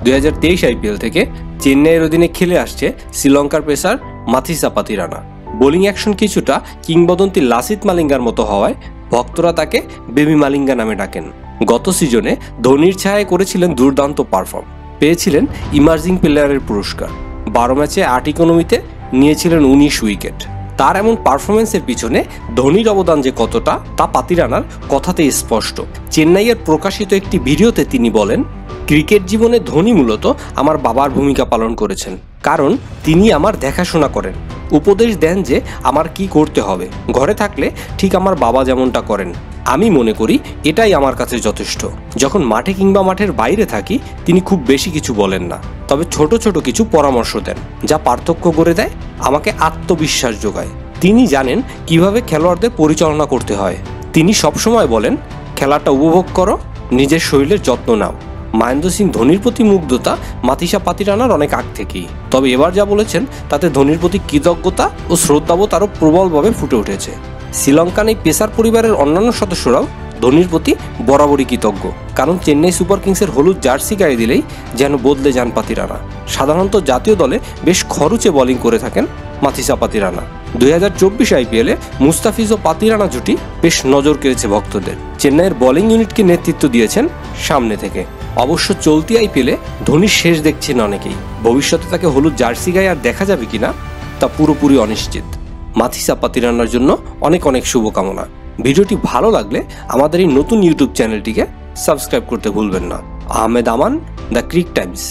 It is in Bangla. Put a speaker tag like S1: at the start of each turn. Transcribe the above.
S1: 2023 আইপিএল থেকে চেন্নাইয়ের অধীনে খেলে আসছে শ্রীলঙ্কার pacer Matheesha Pathirana. Bowling action কিছুটা কিংবদন্তি লাসিথ মালিঙ্গার মতো হওয়ায় ভক্তরা তাকে বেবি মালিঙ্গা নামে ডাকেন। গত সিজনে ধোনির ছায়ায় করেছিলেন দুর্দান্ত পারফর্ম, পেয়েছিলেন ইমার্জিং প্লেয়ারের পুরস্কার। 12 ম্যাচে 8 ইকোনমিতে নিয়েছিলেন 19 উইকেট। তার এমন পারফরমেন্সের পিছনে ধোনির অবদান যে কতটা তা পাতিরানার কথাতেই স্পষ্ট। চেন্নাইয়ের প্রকাশিত একটি ভিডিওতে তিনি বলেন, ক্রিকেট জীবনে ধোনি মূলত আমার বাবার ভূমিকা পালন করেছেন, কারণ তিনি আমার দেখাশোনা করেন, উপদেশ দেন যে আমার কি করতে হবে। ঘরে থাকলে ঠিক আমার বাবা যেমনটা করেন। আমি মনে করি এটাই আমার কাছে যথেষ্ট। যখন মাঠে কিংবা মাঠের বাইরে থাকি তিনি খুব বেশি কিছু বলেন না, তবে ছোট ছোট কিছু পরামর্শ দেন যা পার্থক্য করে দেয়, আমাকে আত্মবিশ্বাস যোগায়। তিনি জানেন কিভাবে খেলোয়াড়দের পরিচালনা করতে হয়। তিনি সবসময় বলেন, খেলাটা উপভোগ করো, নিজের শরীরের যত্ন নাও। মহেন্দ্র সিং ধোনির প্রতি মুগ্ধতা মাথিসা পাতিরানার অনেক আগ থেকেই, তবে এবার যা বলেছেন তাতে ধোনির প্রতি কৃতজ্ঞতা ও শ্রদ্ধাবোধ আরও প্রবলভাবে ফুটে উঠেছে। শ্রীলঙ্কান এই পেসার পরিবারের অন্যান্য সদস্যরাও ধোনির প্রতি বরাবরই কৃতজ্ঞ, কারণ চেন্নাই সুপার কিংসের হলুদ জার্সি গায়ে দিলেই যেন বদলে যান পাতিরানা। সাধারণত জাতীয় দলে বেশ খরুচে বোলিং করে থাকেন মাথিসা পাতিরানা। 2024 আইপিএলে মুস্তাফিজ ও পাতিরানা জুটি বেশ নজর কেড়েছে ভক্তদের। চেন্নাইয়ের বোলিং ইউনিটকে নেতৃত্ব দিয়েছেন সামনে থেকে। অবশ্য চলতি আইপিএলে ধোনির শেষ দেখছেন অনেকেই। ভবিষ্যতে তাকে হলুদ জার্সি গায়ে আর দেখা যাবে কিনা তা পুরোপুরি অনিশ্চিত। মাথিসা পাতিরানার জন্য অনেক অনেক শুভকামনা। ভিডিওটি ভালো লাগলে আমাদের এই নতুন ইউটিউব চ্যানেলটিকে সাবস্ক্রাইব করতে ভুলবেন না। আহমেদ আমান, দ্য ক্রিক টাইমস।